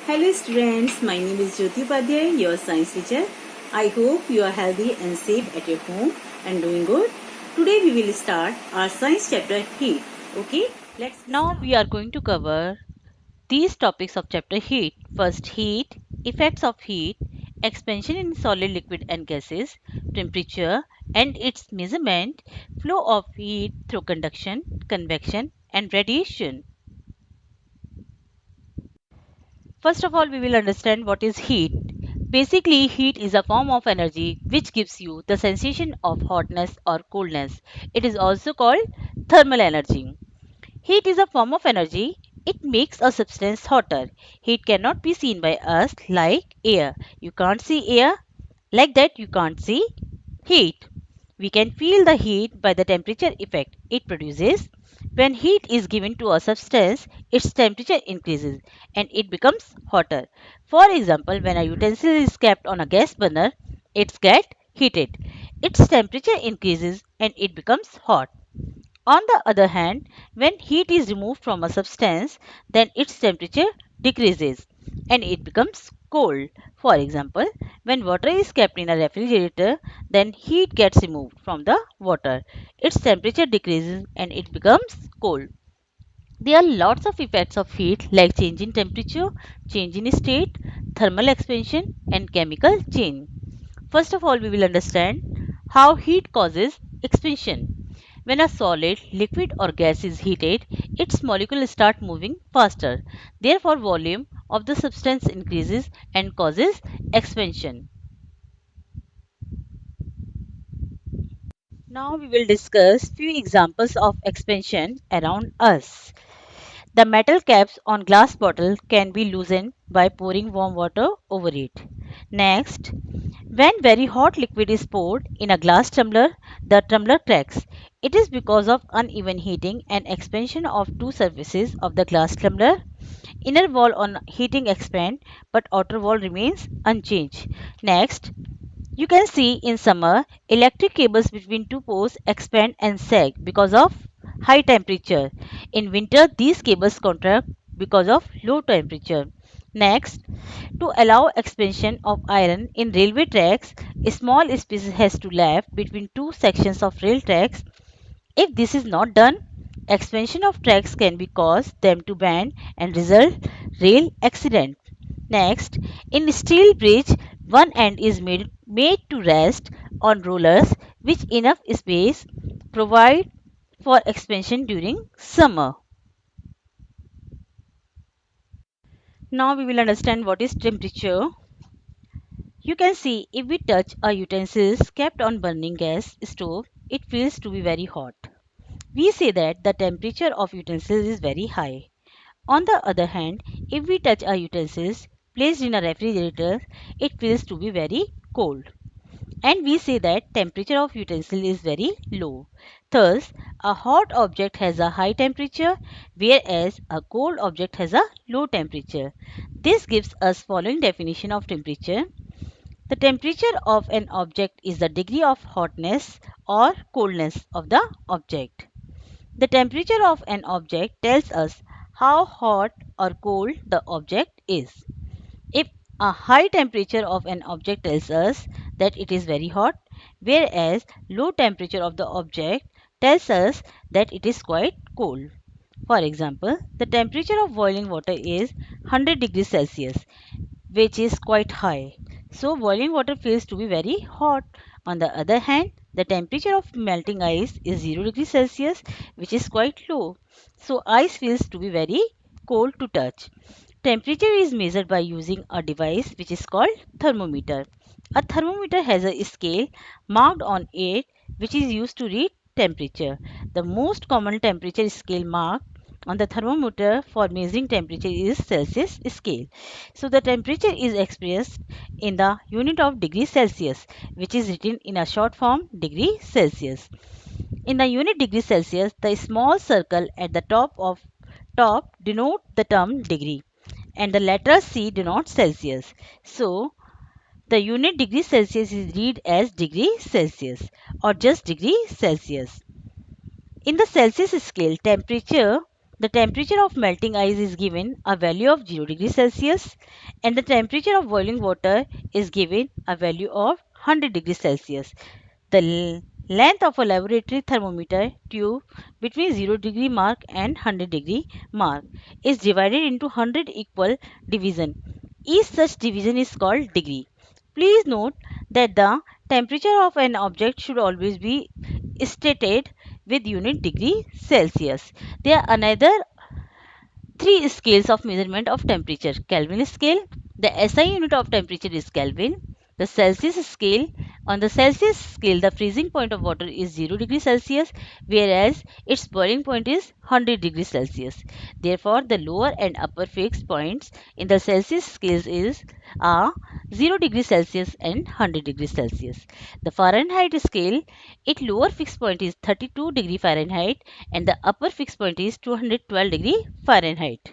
Hello students, my name is Jyoti Upadhyay, your science teacher. I hope you are healthy and safe at your home and doing good. Today we will start our science chapter heat. Okay, let's Now start. we are going to cover these topics of chapter heat. First, heat, effects of heat, expansion in solid, liquid and gases, temperature and its measurement, flow of heat through conduction, convection and radiation. First of all, we will understand what is heat. Basically, heat is a form of energy which gives you the sensation of hotness or coolness. It is also called thermal energy. Heat is a form of energy. It makes a substance hotter. Heat cannot be seen by us like air. You can't see air. Like that, you can't see heat. We can feel the heat by the temperature effect it produces. When heat is given to a substance, its temperature increases and it becomes hotter. For example, when a utensil is kept on a gas burner, it gets heated. Its temperature increases and it becomes hot. On the other hand, when heat is removed from a substance, then its temperature decreases and it becomes cold. For example, when water is kept in a refrigerator, then heat gets removed from the water. Its temperature decreases and it becomes cold. There are lots of effects of heat like change in temperature, change in state, thermal expansion and chemical change. First of all, we will understand how heat causes expansion. When a solid, liquid or gas is heated, its molecules start moving faster. Therefore, volume of the substance increases and causes expansion. Now we will discuss few examples of expansion around us. The metal caps on glass bottle can be loosened by pouring warm water over it. Next, when very hot liquid is poured in a glass tumbler, the tumbler cracks. It is because of uneven heating and expansion of two surfaces of the glass tumbler. Inner wall on heating expand, but outer wall remains unchanged. Next, you can see in summer, electric cables between two poles expand and sag because of high temperature. In winter, these cables contract because of low temperature. Next, to allow expansion of iron in railway tracks, a small space has to left between two sections of rail tracks. If this is not done, expansion of tracks can be cause them to bend and result rail accident. Next, in steel bridge, one end is made to rest on rollers which enough space provide for expansion during summer. Now we will understand what is temperature. You can see if we touch a utensils kept on burning gas stove, it feels to be very hot. We say that the temperature of utensils is very high. On the other hand, if we touch a utensils placed in a refrigerator, it feels to be very cold. And we say that temperature of utensil is very low. Thus, a hot object has a high temperature, whereas a cold object has a low temperature. This gives us following definition of temperature. The temperature of an object is the degree of hotness or coldness of the object. The temperature of an object tells us how hot or cold the object is. If a high temperature of an object tells us that it is very hot, whereas low temperature of the object tells us that it is quite cold. For example, the temperature of boiling water is 100 degrees Celsius, which is quite high. So boiling water feels to be very hot. On the other hand, the temperature of melting ice is 0 degrees Celsius, which is quite low. So ice feels to be very cold to touch. Temperature is measured by using a device which is called thermometer. A thermometer has a scale marked on it which is used to read temperature. The most common temperature scale marked on the thermometer for measuring temperature is Celsius scale. So the temperature is expressed in the unit of degree Celsius, which is written in a short form degree Celsius. In the unit degree Celsius, the small circle at the top denote the term degree and the letter C denotes Celsius. So the unit degree Celsius is read as degree Celsius or just degree Celsius. In the Celsius scale temperature, The temperature of melting ice is given a value of 0 degrees Celsius and the temperature of boiling water is given a value of 100 degrees Celsius. The length of a laboratory thermometer tube between 0 degree mark and 100 degree mark is divided into 100 equal division. Each such division is called degree. Please note that the temperature of an object should always be stated with unit degree Celsius. There are another three scales of measurement of temperature. Kelvin scale, the SI unit of temperature is Kelvin. The Celsius scale, on the Celsius scale, the freezing point of water is 0 degrees Celsius, whereas its boiling point is 100 degrees Celsius. Therefore, the lower and upper fixed points in the Celsius scales are 0 degrees Celsius and 100 degrees Celsius. The Fahrenheit scale, its lower fixed point is 32 degree Fahrenheit and the upper fixed point is 212 degree Fahrenheit.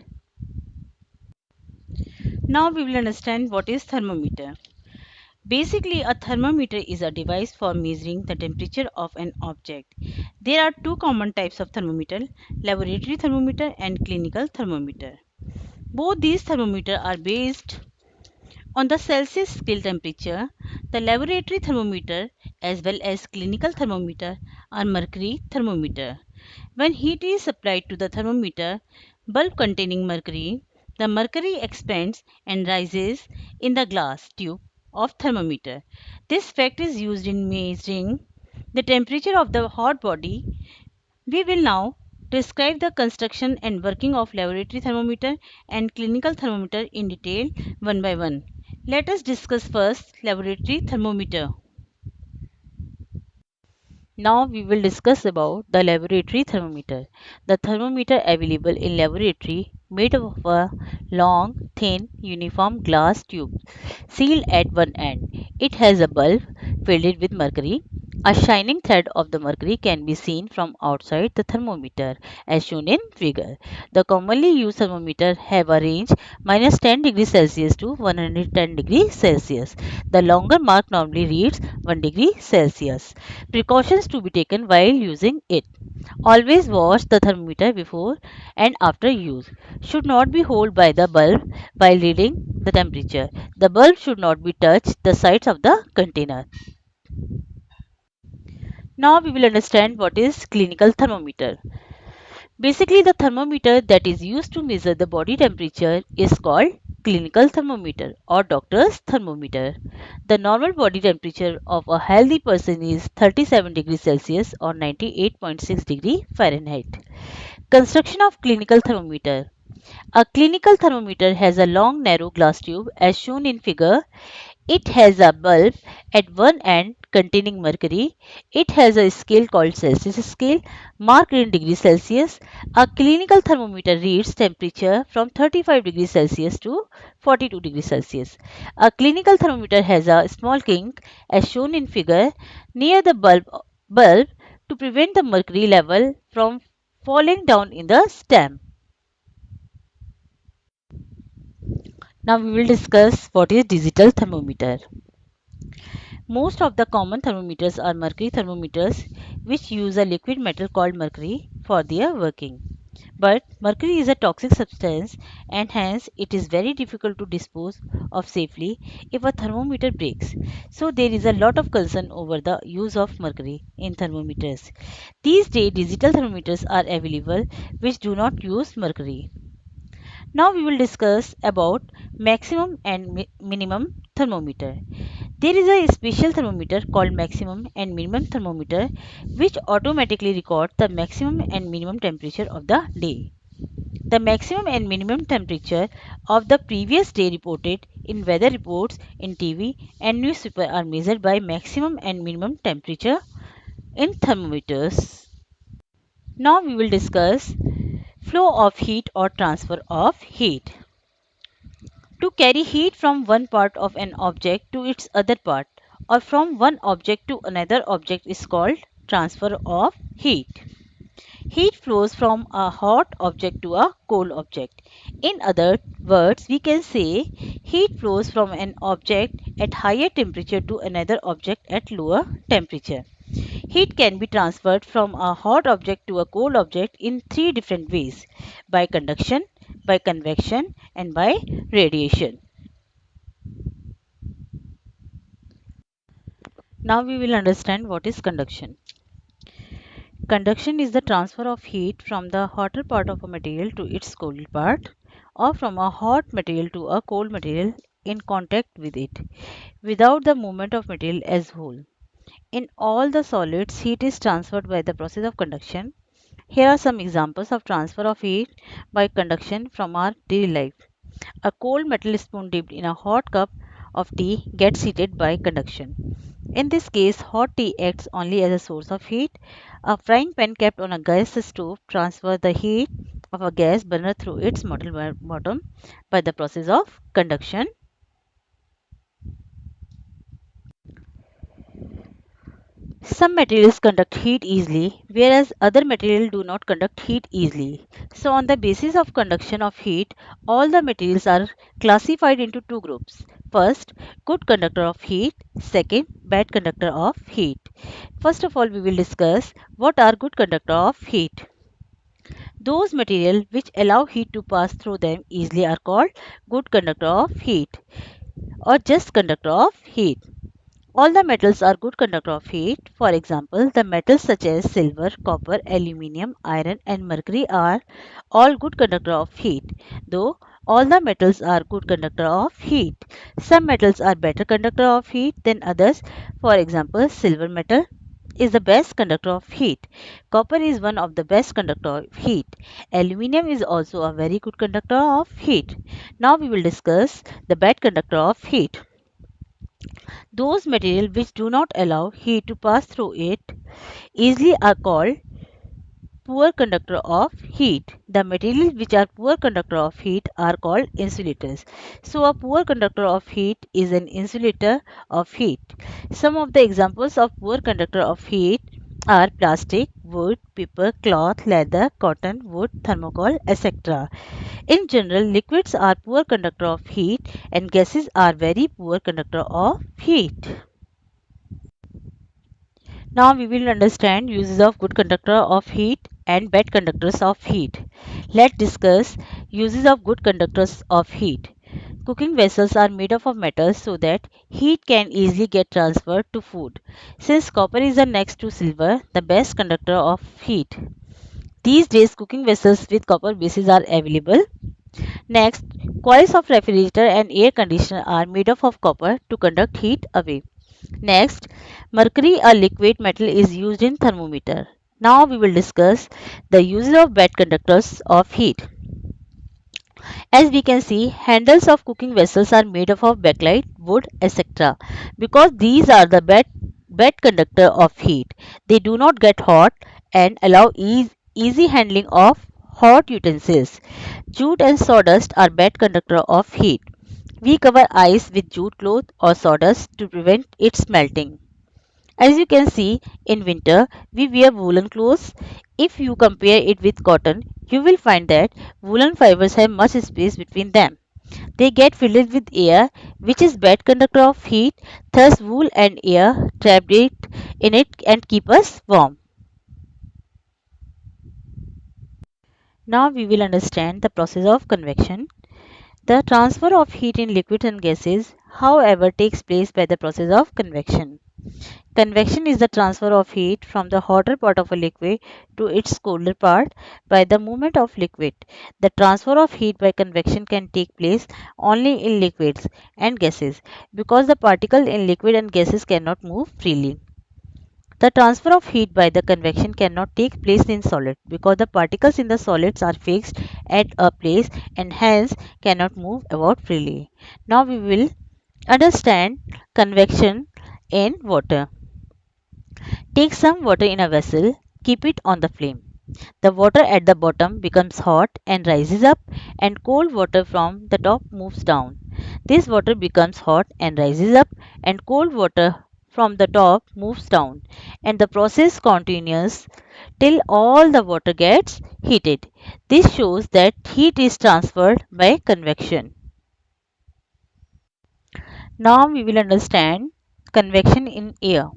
Now we will understand what is thermometer. Basically, a thermometer is a device for measuring the temperature of an object. There are two common types of thermometer, laboratory thermometer and clinical thermometer. Both these thermometers are based on the Celsius scale temperature. The laboratory thermometer as well as clinical thermometer are mercury thermometer. When heat is supplied to the thermometer bulb containing mercury, the mercury expands and rises in the glass tube of thermometer. This fact is used in measuring the temperature of the hot body. We will now describe the construction and working of laboratory thermometer and clinical thermometer in detail one by one. Let us discuss first laboratory thermometer. Now we will discuss about the laboratory thermometer. The thermometer available in laboratory made of a long, thin, uniform glass tube sealed at one end. It has a bulb filled with mercury. A shining thread of the mercury can be seen from outside the thermometer as shown in figure. The commonly used thermometer have a range minus 10 degrees Celsius to 110 degrees Celsius. The longer mark normally reads 1 degree Celsius. Precautions to be taken while using it. Always wash the thermometer before and after use. Should not be held by the bulb while reading the temperature. The bulb should not be touched the sides of the container. Now we will understand what is clinical thermometer. Basically, the thermometer that is used to measure the body temperature is called clinical thermometer or doctor's thermometer. The normal body temperature of a healthy person is 37 degrees Celsius or 98.6 degree Fahrenheit. Construction of clinical thermometer. A clinical thermometer has a long narrow glass tube as shown in figure. It has a bulb at one end containing mercury. It has a scale called Celsius scale marked in degrees Celsius. A clinical thermometer reads temperature from 35 degrees Celsius to 42 degrees Celsius. A clinical thermometer has a small kink as shown in figure near the bulb to prevent the mercury level from falling down in the stem. Now we will discuss what is digital thermometer. Most of the common thermometers are mercury thermometers which use a liquid metal called mercury for their working. But mercury is a toxic substance and hence it is very difficult to dispose of safely if a thermometer breaks. So there is a lot of concern over the use of mercury in thermometers. These days digital thermometers are available which do not use mercury. Now we will discuss about maximum and minimum thermometer. There is a special thermometer called maximum and minimum thermometer which automatically records the maximum and minimum temperature of the day. The maximum and minimum temperature of the previous day reported in weather reports in TV and newspaper are measured by maximum and minimum temperature in thermometers. Now we will discuss flow of heat or transfer of heat. To carry heat from one part of an object to its other part or from one object to another object is called transfer of heat. Heat flows from a hot object to a cold object. In other words, we can say heat flows from an object at higher temperature to another object at lower temperature. Heat can be transferred from a hot object to a cold object in three different ways: by conduction, by convection, and by radiation. Now we will understand what is conduction. Conduction is the transfer of heat from the hotter part of a material to its cold part, or from a hot material to a cold material in contact with it, without the movement of material as whole. In all the solids, heat is transferred by the process of conduction. Here are some examples of transfer of heat by conduction from our daily life. A cold metal spoon dipped in a hot cup of tea gets heated by conduction. In this case, hot tea acts only as a source of heat. A frying pan kept on a gas stove transfers the heat of a gas burner through its metal bottom by the process of conduction. Some materials conduct heat easily, whereas other materials do not conduct heat easily. So, on the basis of conduction of heat, all the materials are classified into two groups. First, good conductor of heat. Second, bad conductor of heat. First of all, we will discuss what are good conductor of heat. Those materials which allow heat to pass through them easily are called good conductor of heat or just conductor of heat. All the metals are good conductor of heat. For example, the metals such as silver, copper, aluminium, iron and mercury are all good conductor of heat. Though all the metals are good conductor of heat, some metals are better conductor of heat than others. For example, silver metal is the best conductor of heat. Copper is one of the best conductor of heat. Aluminium is also a very good conductor of heat. Now we will discuss the bad conductor of heat. Those materials which do not allow heat to pass through it easily are called poor conductor of heat. The materials which are poor conductor of heat are called insulators. So a poor conductor of heat is an insulator of heat. Some of the examples of poor conductor of heat are plastic, wood, paper, cloth, leather, cotton, wood, thermocol, etc. In general, liquids are poor conductor of heat and gases are very poor conductor of heat. Now we will understand uses of good conductor of heat and bad conductors of heat. Let's discuss uses of good conductors of heat. Cooking vessels are made up of metal so that heat can easily get transferred to food. Since copper is the next to silver, the best conductor of heat. These days, cooking vessels with copper bases are available. Next, coils of refrigerator and air conditioner are made up of copper to conduct heat away. Next, mercury, a liquid metal, is used in thermometer. Now we will discuss the uses of bad conductors of heat. As we can see, handles of cooking vessels are made up of bakelite, wood, etc. Because these are the bad conductor of heat. They do not get hot and allow easy handling of hot utensils. Jute and sawdust are bad conductor of heat. We cover ice with jute cloth or sawdust to prevent its melting. As you can see, in winter, we wear woolen clothes. If you compare it with cotton, you will find that woolen fibers have much space between them. They get filled with air, which is bad conductor of heat. Thus, wool and air trapped in it and keep us warm. Now we will understand the process of convection. The transfer of heat in liquids and gases, however, takes place by the process of convection. Convection is the transfer of heat from the hotter part of a liquid to its colder part by the movement of liquid. The transfer of heat by convection can take place only in liquids and gases because the particles in liquid and gases cannot move freely. The transfer of heat by the convection cannot take place in solid because the particles in the solids are fixed at a place and hence cannot move about freely. Now we will understand convection in water. Take some water in a vessel, keep it on the flame. The water at the bottom becomes hot and rises up, and cold water from the top moves down. This water becomes hot and rises up, and cold water from the top moves down, and the process continues till all the water gets heated. This shows that heat is transferred by convection. Now we will understand convection in air.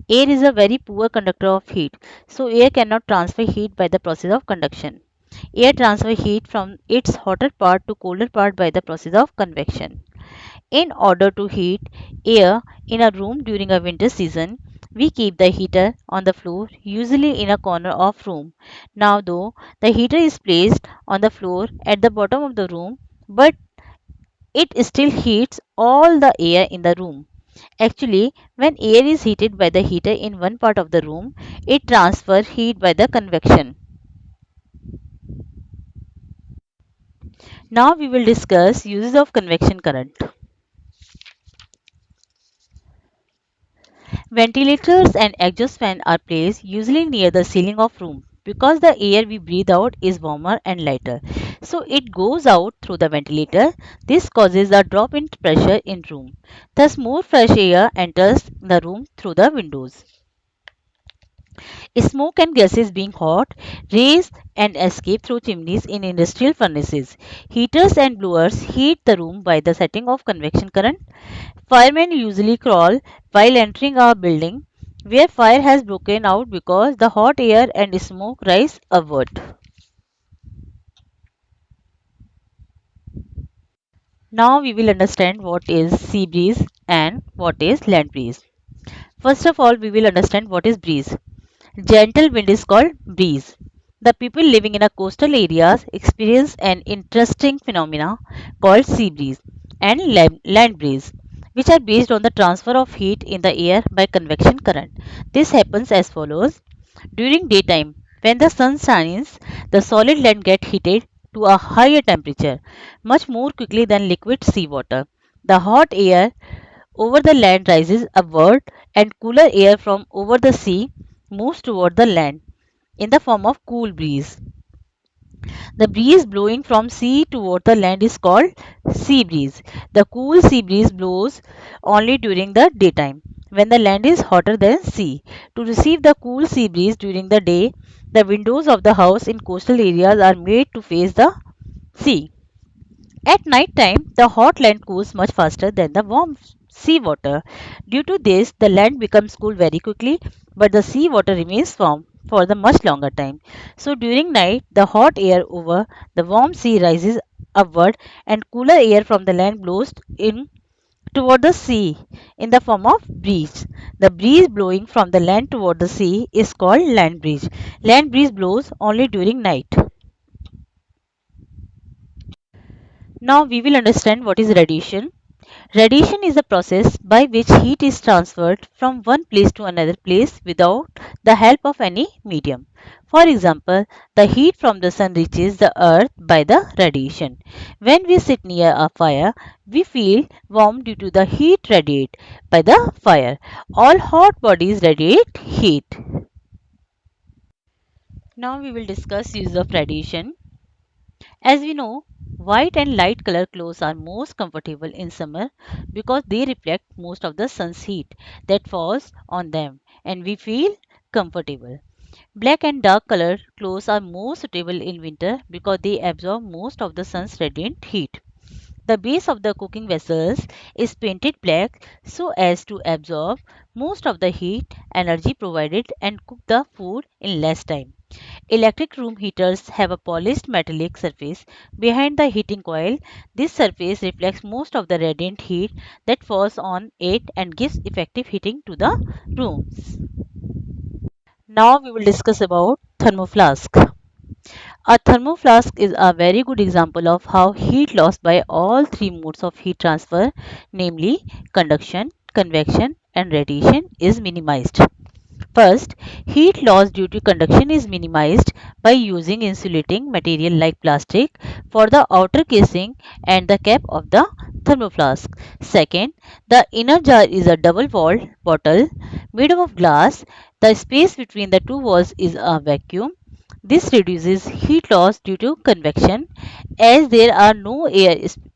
Air is a very poor conductor of heat, so air cannot transfer heat by the process of conduction. Air transfers heat from its hotter part to colder part by the process of convection. In order to heat air in a room during a winter season, we keep the heater on the floor, usually in a corner of room. Now though the heater is placed on the floor at the bottom of the room, but it still heats all the air in the room. Actually, when air is heated by the heater in one part of the room, it transfers heat by the convection. Now we will discuss uses of convection current. Ventilators and exhaust fan are placed usually near the ceiling of room because the air we breathe out is warmer and lighter. So it goes out through the ventilator. This causes a drop in pressure in room. Thus more fresh air enters the room through the windows. Smoke and gases being hot raise and escape through chimneys in industrial furnaces. Heaters and blowers heat the room by the setting of convection current. Firemen usually crawl while entering a building where fire has broken out because the hot air and smoke rise upward. Now we will understand what is sea breeze and what is land breeze. First of all, we will understand what is breeze. Gentle wind is called breeze. The people living in a coastal areas experience an interesting phenomena called sea breeze and land breeze, which are based on the transfer of heat in the air by convection current. This happens as follows. During daytime, when the sun shines, the solid land gets heated to a higher temperature much more quickly than liquid seawater. The hot air over the land rises upward and cooler air from over the sea moves toward the land in the form of cool breeze. The breeze blowing from sea toward the land is called sea breeze. The cool sea breeze blows only during the daytime when the land is hotter than sea. To receive the cool sea breeze during the day, the windows of the house in coastal areas are made to face the sea. At night time, the hot land cools much faster than the warm sea water. Due to this, the land becomes cool very quickly, but the sea water remains warm for the much longer time. So during night, the hot air over the warm sea rises upward and cooler air from the land blows in toward the sea in the form of breeze. The breeze blowing from the land toward the sea is called land breeze. Land breeze blows only during night. Now we will understand what is radiation. Radiation is a process by which heat is transferred from one place to another place without the help of any medium. For example, the heat from the sun reaches the earth by the radiation. When we sit near a fire, we feel warm due to the heat radiated by the fire. All hot bodies radiate heat. Now we will discuss use of radiation. As we know, white and light color clothes are most comfortable in summer because they reflect most of the sun's heat that falls on them and we feel comfortable. Black and dark colored clothes are more suitable in winter because they absorb most of the sun's radiant heat. The base of the cooking vessels is painted black so as to absorb most of the heat energy provided and cook the food in less time. Electric room heaters have a polished metallic surface behind the heating coil. This surface reflects most of the radiant heat that falls on it and gives effective heating to the rooms. Now we will discuss about thermoflask. A thermoflask is a very good example of how heat lost by all three modes of heat transfer, namely conduction, convection, and radiation, is minimized. First, heat loss due to conduction is minimized by using insulating material like plastic for the outer casing and the cap of the thermoflask. Second, the inner jar is a double-walled bottle made of glass. The space between the two walls is a vacuum. This reduces heat loss due to convection as there are no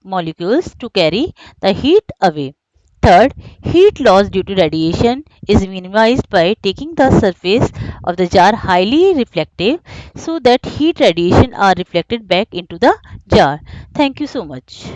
molecules to carry the heat away. Third, heat loss due to radiation is minimized by taking the surface of the jar highly reflective so that heat radiation are reflected back into the jar. Thank you so much.